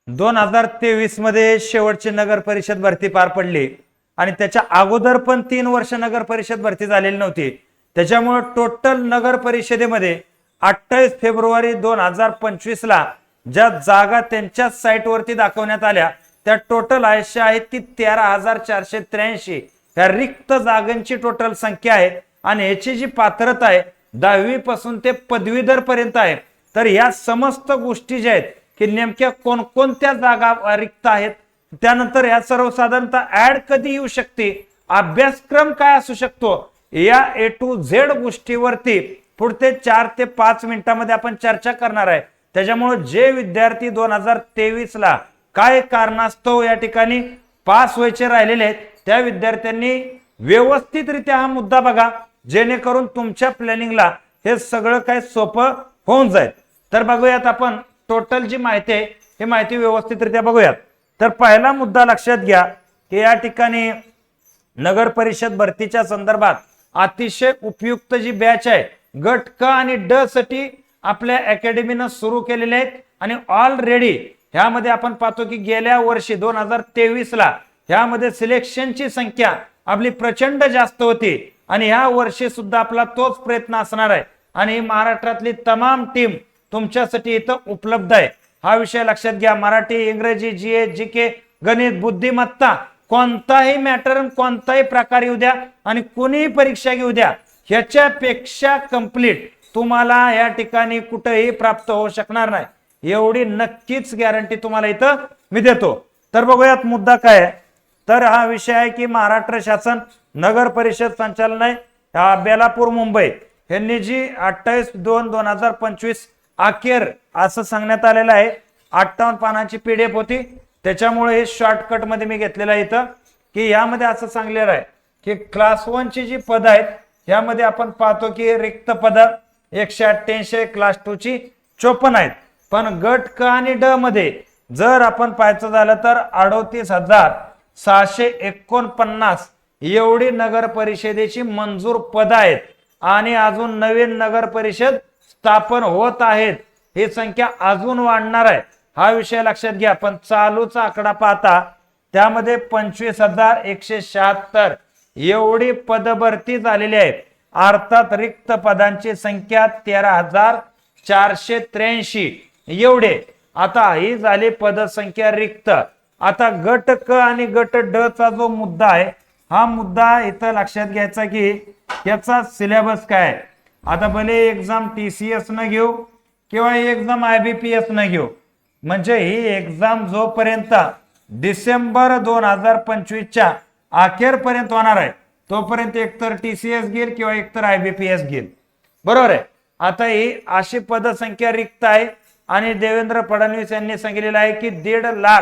2023 मध्ये शेवटची नगर परिषद भरती पार पडली आणि त्याच्या अगोदर पण 3 वर्ष नगर परिषद भरती झालेली नव्हती। त्याच्यामुळे टोटल नगर परिषदेमध्ये 28 फेब्रुवारी 2025 ला ज्या जागा त्यांच्या साइट वरती दाखवण्यात आल्या त्या टोटल अशा आहेत की 13,483 या रिक्त जागांची टोटल संख्या आहे आणि याची जी पात्रता आहे 10वी पासून ते पदवीधर पर्यंत आहे। तर या समस्त गोष्टी ज्या आहेत की नेमक्या कोणकोणत्या जागा रिक्त आहेत, त्यानंतर या सर्वसाधारणतः ऍड कधी येऊ शकते, अभ्यासक्रम काय असू शकतो, या A to Z गोष्टीवरती पुढचे 4 ते 5 मिनिटांमध्ये आपण चर्चा करणार आहे। त्याच्यामुळे जे विद्यार्थी 2023 ला काय कारणास्तव या ठिकाणी पास व्हायचे राहिलेले आहेत त्या विद्यार्थ्यांनी व्यवस्थितरित्या हा मुद्दा बघा, जेणेकरून तुमच्या प्लॅनिंगला हे सगळं काय सोपं होऊन जाईल। तर बघूयात आपण टोटल जी माहिती आहे ही माहिती व्यवस्थितरित्या बघूयात। तर पहिला मुद्दा लक्षात घ्या की या ठिकाणी नगर परिषद भरतीच्या संदर्भात अतिशय उपयुक्त जी बॅच आहे गट क आणि ड साठी आपल्या अकॅडमीनं सुरू केलेले आहेत आणि ऑलरेडी ह्यामध्ये आपण पाहतो की गेल्या वर्षी 2023 ला ह्यामध्ये सिलेक्शनची संख्या आपली प्रचंड जास्त होती आणि ह्या वर्षी सुद्धा आपला तोच प्रयत्न असणार आहे आणि महाराष्ट्रातली तमाम टीम तुमच्यासाठी इथं उपलब्ध आहे। हा विषय लक्षात घ्या। मराठी, इंग्रजी, जीए, जीके, गणित, बुद्धिमत्ता कोणताही मॅटर कोणताही प्रकार येऊ द्या आणि कोणीही परीक्षा घेऊ द्या, ह्याच्यापेक्षा कंप्लीट तुम्हाला या ठिकाणी कुठेही प्राप्त होऊ शकणार नाही, एवढी नक्कीच गॅरंटी तुम्हाला इथं मी देतो। तर बघूयात मुद्दा काय आहे। तर हा विषय आहे की महाराष्ट्र शासन नगर परिषद संचालनालय बेलापूर मुंबई यांनी जी 28/2/2025 अखेर असं सांगण्यात आलेलं आहे। 58 पानांची PDF होती, त्याच्यामुळे हे शॉर्टकट मध्ये मी घेतलेलं आहे इथं की यामध्ये असं सांगलेलं आहे की क्लास 1 ची जी पद आहेत यामध्ये आपण पाहतो की रिक्त पद 188, क्लास 2 ची 54 आहेत, पण गट क आणि ड मध्ये जर आपण पाहायचं झालं तर 38,649 एवढी नगर परिषदेची मंजूर पद आहेत आणि अजून नवीन नगर परिषद स्थापन होत आहेत, ही संख्या अजून वाढणार आहे। हा विषय लक्षात घ्या। पण चालूचा आकडा पाहता त्यामध्ये 25,176 एवढी पदभरती झालेली आहे, अर्थात रिक्त पदांची संख्या 13,483 एवढे। आता ही झाली पदसंख्या रिक्त। आता गट क आणि गट ड चा जो मुद्दा आहे हा मुद्दा इथं लक्षात घ्यायचा की याचा सिलेबस काय आहे। आता भले एक्झाम TCS न घेऊ किंवा एक्झाम IBPS न घेऊ, म्हणजे ही एक्झाम जोपर्यंत डिसेंबर 2025 च्या अखेरपर्यंत होणार आहे तोपर्यंत एकतर TCS घेईल किंवा एकतर IBPS घेईल, बरोबर आहे। आता ही अशी पदसंख्या रिक्त आहे आणि देवेंद्र फडणवीस यांनी सांगितलेलं आहे की 1.5 लाख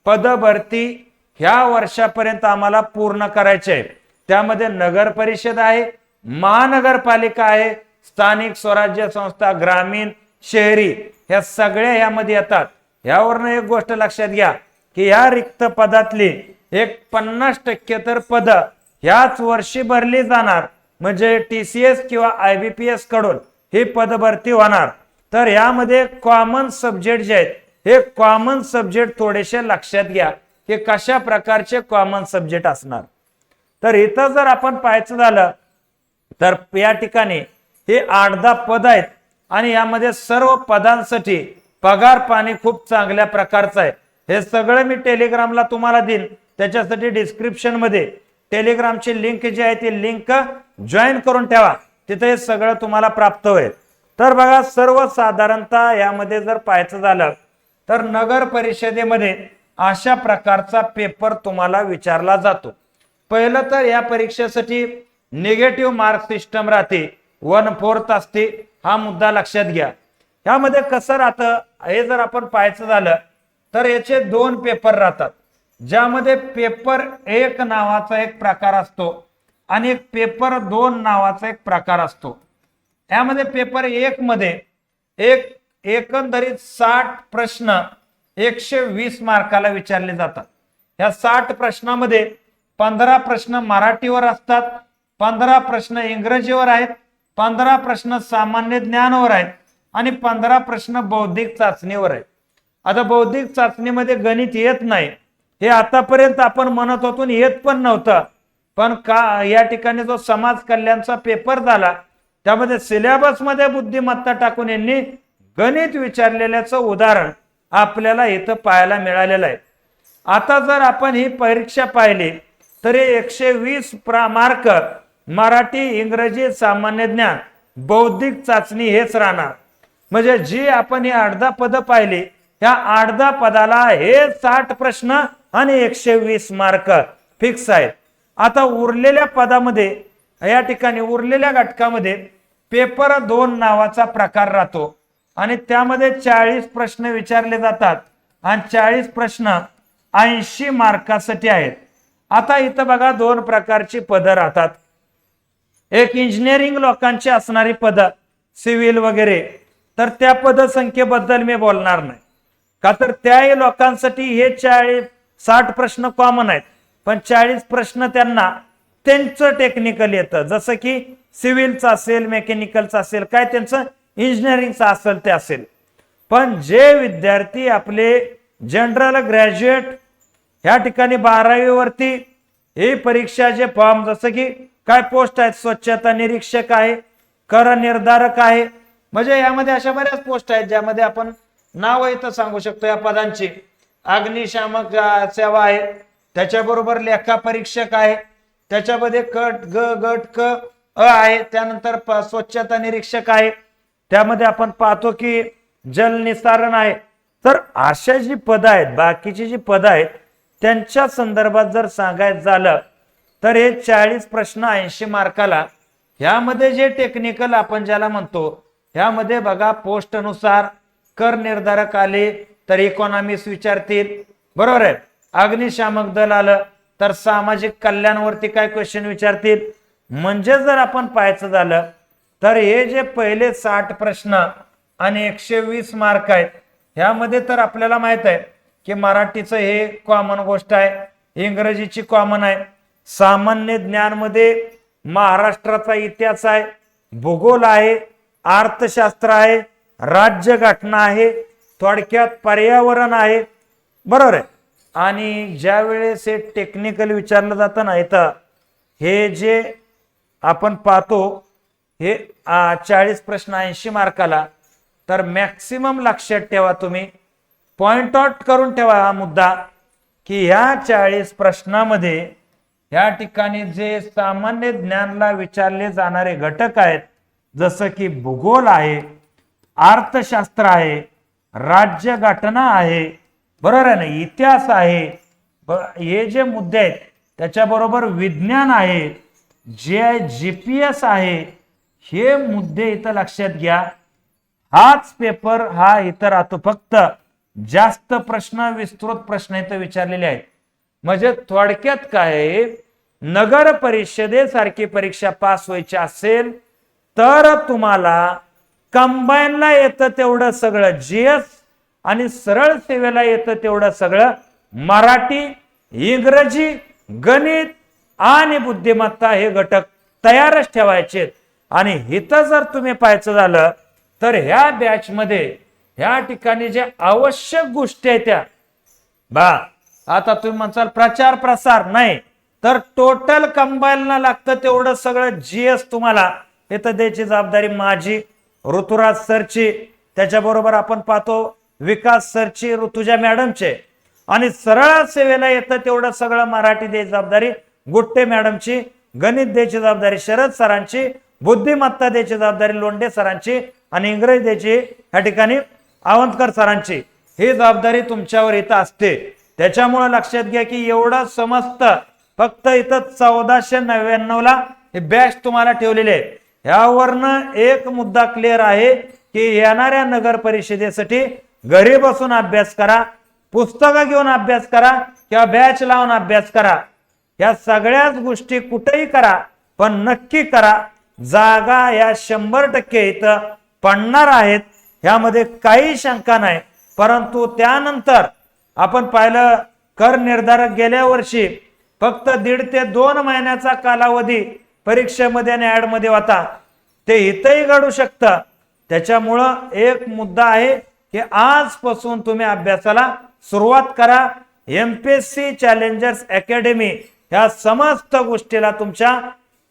पद भरती ह्या वर्षापर्यंत आम्हाला पूर्ण करायचे आहे। त्यामध्ये नगर परिषद आहे, महानगरपालिका आहे, स्थानिक स्वराज्य संस्था, ग्रामीण, शहरी ह्या सगळ्या यामध्ये येतात। यावरनं एक गोष्ट लक्षात घ्या की या रिक्त पदातली एक 50% तर पद ह्याच वर्षी भरली जाणार, म्हणजे TCS किंवा IBPS कडून ही पद भरती होणार। तर यामध्ये कॉमन सब्जेक्ट जे आहेत हे कॉमन सब्जेक्ट थोडेसे लक्षात घ्या की कशा प्रकारचे कॉमन सब्जेक्ट असणार। तर इथं जर आपण पाहायचं झालं तर या ठिकाणी हे 8-10 पद आहेत आणि यामध्ये सर्व पदांसाठी पगार पाणी खूप चांगल्या प्रकारचं आहे। हे सगळं मी टेलिग्रामला तुम्हाला देईन, त्याच्यासाठी डिस्क्रिप्शन मध्ये टेलिग्रामची लिंक जी आहे ती लिंक जॉईन करून ठेवा, तिथे हे सगळं तुम्हाला प्राप्त होईल। तर बघा सर्वसाधारणतः यामध्ये जर पाहायचं झालं तर नगर परिषदेमध्ये अशा प्रकारचा पेपर तुम्हाला विचारला जातो। पहिलं तर या परीक्षेसाठी निगेटिव्ह मार्क सिस्टम राहते, 1/4 असते, हा मुद्दा लक्षात घ्या। यामध्ये कसं राहतं हे जर आपण पाहायचं झालं तर याचे 2 पेपर राहतात, ज्यामध्ये पेपर 1 नावाचा एक प्रकार असतो आणि एक पेपर 2 नावाचा एक प्रकार असतो। यामध्ये पेपर 1 मध्ये एकंदरीत 60 प्रश्न 120 मार्काला विचारले जातात। या 60 प्रश्नामध्ये 15 प्रश्न मराठीवर असतात, 15 प्रश्न इंग्रजीवर आहेत, 15 प्रश्न सामान्य ज्ञानावर आहेत आणि 15 प्रश्न बौद्धिक चाचणीवर आहेत। आता बौद्धिक चाचणीमध्ये गणित येत नाही हे आतापर्यंत आपण म्हणत होतो, येत पण नव्हतं. पण का या ठिकाणी जो समाज कल्याणचा पेपर झाला त्यामध्ये सिलेबस मध्ये बुद्धिमत्ता टाकून यांनी गणित विचारलेल्याचं उदाहरण आपल्याला इथं पाहायला मिळालेलं आहे. आता जर आपण ही परीक्षा पाहिली तर 120 मार्क मराठी, इंग्रजी, सामान्य ज्ञान, बौद्धिक चाचणी हेच राहणार. म्हणजे जी आपण ही 8 पदं पाहिली त्या 8 पदाला हे 60 प्रश्न आणि 120 मार्क फिक्स आहेत. आता उरलेल्या पदामध्ये या ठिकाणी उरलेल्या घटकामध्ये पेपर 2 नावाचा प्रकार राहतो आणि त्यामध्ये 40 प्रश्न विचारले जातात आणि 40 प्रश्न 80 मार्कासाठी आहेत. आता इथं बघा 2 प्रकारची पदं राहतात. एक इंजिनिअरिंग लोकांची असणारी पदं, सिव्हिल वगैरे, तर त्या पदसंख्येबद्दल मी बोलणार नाही का, तर त्याही लोकांसाठी हे 60 प्रश्न कॉमन आहेत. पण 40 प्रश्न त्यांना त्यांचं टेक्निकल येतं, जसं की सिव्हिलचं असेल, मेकॅनिकलचं असेल, काय त्यांचं इंजिनिअरिंगचं असेल ते असेल. पण जे विद्यार्थी आपले जनरल ग्रॅज्युएट या ठिकाणी 12वी वरती ही परीक्षाचे फॉर्म, जसं की काय पोस्ट आहेत, स्वच्छता निरीक्षक आहे, कर निर्धारक आहे, म्हणजे यामध्ये अशा बऱ्याच पोस्ट आहेत ज्यामध्ये आपण नाव इथं सांगू शकतो या पदांची. अग्निशामक सेवा आहे, त्याच्याबरोबर लेखा परीक्षक आहे, त्याच्यामध्ये गट क आहे, त्यानंतर स्वच्छता निरीक्षक आहे, त्यामध्ये आपण पाहतो की जल निस्तारण आहे. तर अशा जी पदं आहेत, बाकीची जी पदं आहेत त्यांच्या संदर्भात जर सांगायचं झालं तर हे 40 प्रश्न 80 मार्काला. ह्यामध्ये जे टेक्निकल आपण ज्याला म्हणतो ह्यामध्ये बघा पोस्टनुसार कर निर्धारक आले तर इकॉनॉमिक्स विचारतील, बरोबर आहे. अग्निशामक दल आलं तर सामाजिक कल्याणावरती काय क्वेश्चन विचारतील. म्हणजे जर आपण पाहायचं झालं तर हे जे पहिले 60 प्रश्न आणि 120 मार्क आहेत ह्यामध्ये तर आपल्याला माहित आहे की मराठीचं हे कॉमन गोष्ट आहे, इंग्रजीची कॉमन आहे, सामान्य ज्ञान मध्ये महाराष्ट्राचा इतिहास आहे, भूगोल आहे, अर्थशास्त्र आहे, राज्यघटना आहे, थोडक्यात पर्यावरण आहे, बरोबर आहे. आणि ज्या वेळेस हे टेक्निकल विचारलं जातं ना इथं हे जे आपण पाहतो हे 40 प्रश्न 80 मार्काला, तर मॅक्सिमम लक्षात ठेवा, तुम्ही पॉइंट आउट करून ठेवा हा मुद्दा की ह्या 40 प्रश्नामध्ये या ठिकाणी जे सामान्य ज्ञानला विचारले जाणारे घटक आहेत जसं की भूगोल आहे, अर्थशास्त्र आहे, राज्यघटना आहे, बरोबर आहे ना, इतिहास आहे, हे जे मुद्दे आहेत त्याच्याबरोबर विज्ञान आहे, जे GPS आहे, हे मुद्दे इथं लक्षात घ्या. हाच पेपर हा इथं राहतो, फक्त जास्त प्रश्न, विस्तृत प्रश्न इथं विचारलेले आहेत. म्हणजे थोडक्यात काय, नगर परिषदेसारखी परीक्षा पास व्हायची असेल तर तुम्हाला कंबाईनला येतं तेवढं सगळं, GS आणि सरळ सेवेला येतं तेवढं सगळं, मराठी, इंग्रजी, गणित आणि बुद्धिमत्ता हे घटक तयारच ठेवायचे. आणि इथं जर तुम्ही पाहायचं झालं तर ह्या बॅच मध्ये ह्या ठिकाणी जे आवश्यक गोष्टी आहेत त्या आता तुम्ही म्हणसाल प्रचार प्रसार नाही, तर टोटल कंबाईनला लागतं तेवढं सगळं GS तुम्हाला इथं द्यायची जबाबदारी माझी, ऋतुराज सरची, त्याच्याबरोबर आपण पाहतो विकास सरची, ऋतुजा मॅडमचे, आणि सरळ सेवेला येतं तेवढं सगळं मराठी द्यायची जबाबदारी गुट्टे मॅडमची, गणित द्यायची जबाबदारी शरद सरांची, बुद्धिमत्ता द्यायची जबाबदारी लोंढे सरांची, आणि इंग्रजी द्यायची या ठिकाणी आवंतकर सरांची. ही जबाबदारी तुमच्यावर इथं असते. त्याच्यामुळे लक्षात घ्या की एवढं समजतं, फक्त इथं 1499 हे बॅच तुम्हाला ठेवलेले आहे. यावरनं एक मुद्दा क्लिअर आहे की येणाऱ्या नगर परिषदेसाठी घरी बसून अभ्यास करा, पुस्तकं घेऊन अभ्यास करा किंवा बॅच लावून अभ्यास करा, या सगळ्याच गोष्टी कुठेही करा, पण नक्की करा. जागा या 100% इथं पडणार आहेत, ह्यामध्ये काही शंका नाही. परंतु त्यानंतर आपण पाहिलं कर निर्धारक गेल्या वर्षी फक्त 1.5 ते 2 महिन्याचा कालावधी परीक्षेमध्ये आणि ऍड मध्ये होता, ते इथंही घडू शकतं. त्याच्यामुळं एक मुद्दा आहे की आजपासून तुम्ही अभ्यासाला सुरुवात करा. एमपीएससी चॅलेंजर्स अकॅडमी ह्या समस्त गोष्टीला तुमच्या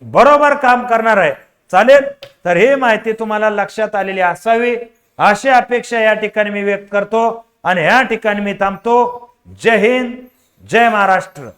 बरोबर काम करणार आहे. चालेल, तर ही माहिती तुम्हाला लक्षात आलेली असावी अशी अपेक्षा या ठिकाणी मी व्यक्त करतो आणि या ठिकाणी मी थांबतो. जय हिंद, जय महाराष्ट्र.